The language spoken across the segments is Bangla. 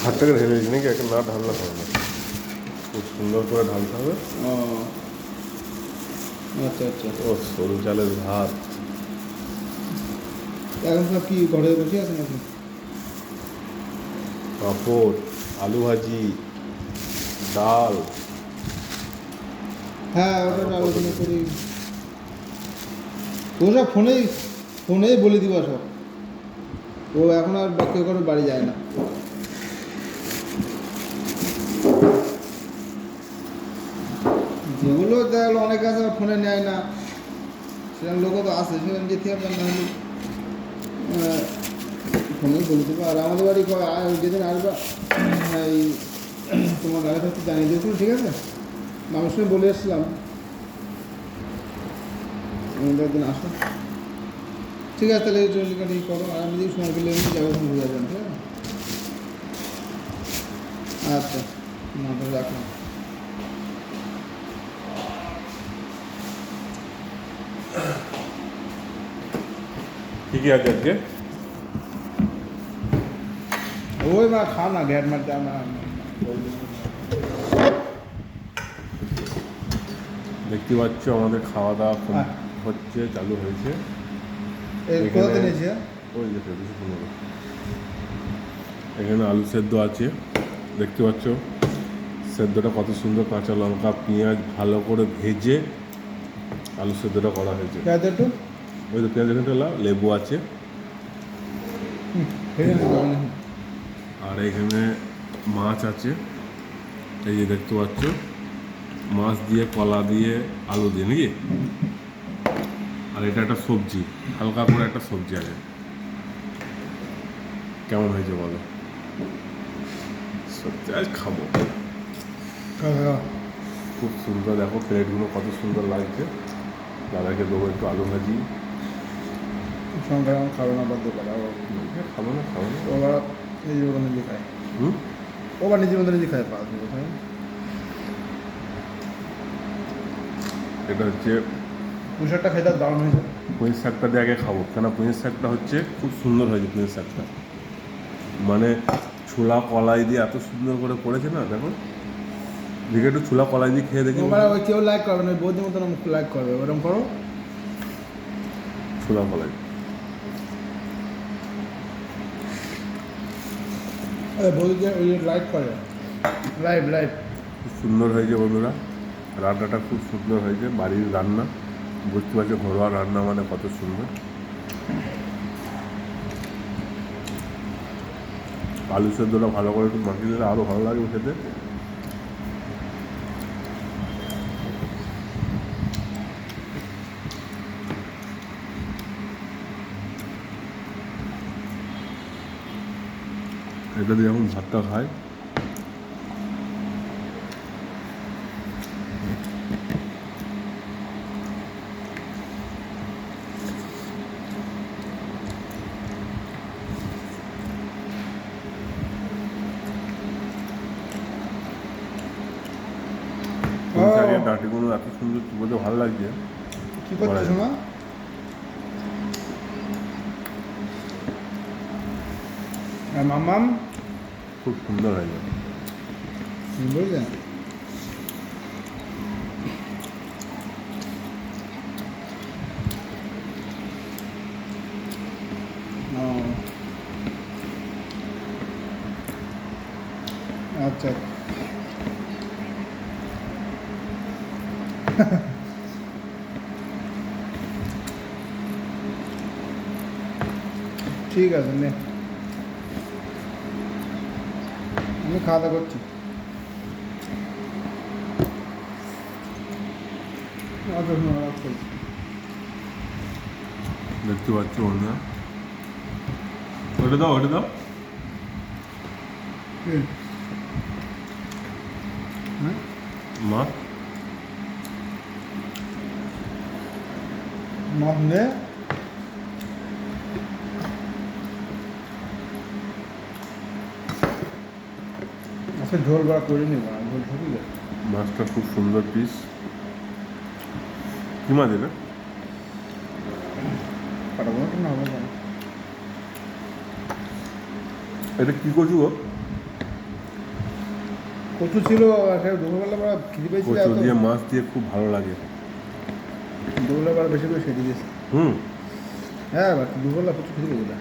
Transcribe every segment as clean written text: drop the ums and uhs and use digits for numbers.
হাত থেকে ঢেলে দিচ্ছি নাকি, একটা না ঢাললে হবে না, খুব সুন্দর করে ঢালতে হবে। ও আচ্ছা আচ্ছা। ও সরু চালের ভাত। এখন সব কি ঘরে বসে আছে নাকি? পাঁপড়, আলু ভাজি, ডাল। হ্যাঁ ওটা আলোচনা করি। ও সব ফোনেই বলে দিবা সব। ও এখন আর কেউ কারোর বাড়ি যায় না। যেগুলো দেখা গেলো অনেকে আছে ফোনে নেয় না, সেরকম লোকও তো আছে, সেরকম যেতে হবে না হলে ফোনেই বলে দেবো। আর আমাদের বাড়ি যেদিন আসবা এই তোমার আগে থাকতে জানিয়ে দিয়েছিল, ঠিক আছে? আমার সঙ্গে বলে এসেছিলাম আমাদের একদিন আসো। ঠিক আছে তাহলে জলদি করো, আর আমি যদি সময় পেলে এমনি যাবো, ঘুরে যাবেন, ঠিক আছে? আচ্ছা না তাহলে রাখলাম। কী কী আছে আজকে? ওই মা খা না, গ্যাট মারতে না। দেখতে পাচ্ছ আমাদের খাওয়া দাওয়া হচ্ছে, চালু হয়েছে। কোথাতে নিয়েছি? ওই যে 15। এখানে আলু সেদ্ধ আছে, দেখতে পাচ্ছ সেদ্ধটা কত সুন্দর, কাঁচা লঙ্কা পেঁয়াজ ভালো করে ভেজে আলু সেদ্ধটা করা হয়েছে। একটু ওই তো পেঁয়াজ এখানে লেবু আছে। আর এখানে মাছ আছে, এই যে দেখতে পাচ্ছ, মাছ দিয়ে কলা দিয়ে আলু দিয়ে নাকি। আর এটা একটা সবজি, হালকা করে একটা সবজি আছে। কেমন হয়েছে বলো? সত্যি আজ খাবো। খুব সুন্দর, দেখো প্লেটগুলো কত সুন্দর লাগছে। দাদাকে দেবো একটু আলু ভাজি। সঙ্গে আমার খাবে না, বাধ্য করা খাবো না খাবো না। ওরা নিজের মতো নিজে খায়। হুম, ওবার নিজের মতো নিজে খায়, পাওয়া যায়। এটা হচ্ছে পুঁই শাকটা খেতে দারুণ হয়েছে। পুঁই শাকটা দিয়ে আগে খাবো, কেন পুঁই শাকটা হচ্ছে খুব সুন্দর হয়েছে। পুঁই শাকটা মানে ছোলা কলাই দিয়ে এত সুন্দর করে করেছে না, দেখো দিকে একটু ছোলা কলাই দিয়ে খেয়ে দেখি। ওরা ওই কেউ লাইক করবে না, ওই বৌদির মতন লাইক করবে, ওরকম করো। ছোলা কলাই বৌদিকে ওই লাইক করে, লাইভ লাইভ। খুব সুন্দর হয়েছে বন্ধুরা, রান্নাটা খুব সুন্দর হয়েছে। বাড়ির রান্না, বুঝতে পারছো ঘরোয়া রান্না মানে কত সুন্দর। আলু সেদ্ধটা ভালো করে একটু মাখিয়ে দিলে আরও ভালো লাগবে খেতে। এটা দিয়ে যখন ভাতটা খাই, ডাঁটিগুলো এত সুন্দর চুবোতে ভালো লাগছে। কি করছো শোনা? মাম্মাম খুব সুন্দর হয়েছে। বুঝলেন? আচ্ছা ঠিক আছে নে, আমি খাওয়া দাওয়া করছি। দেখতে পাচ্ছ বন্ধুরা, ওটা দাও ওটা দাও। মা মাছ নে, আচ্ছা ঝোল বার করে নিব, ঝোল ঢুকি যায়। মাছটা খুব সুন্দর পিস। কি মাছ এটা? কাটাবো না হবে না। এটা কী করছি গো? কচু ছিল দুপুরবেলা আমরা খিদে পেয়েছিল কচু দিয়ে মাছ দিয়ে খুব ভালো লাগে। দুপুরবেলা বেশি করে সেটে দিয়েছে। হুম। হ্যাঁ দুপুরবেলা প্রচুর খিদে পেয়েছিল।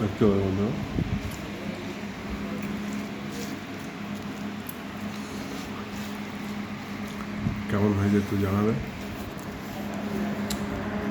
একটু বন্ধু কেমন হয়েছে একটু জানাবে।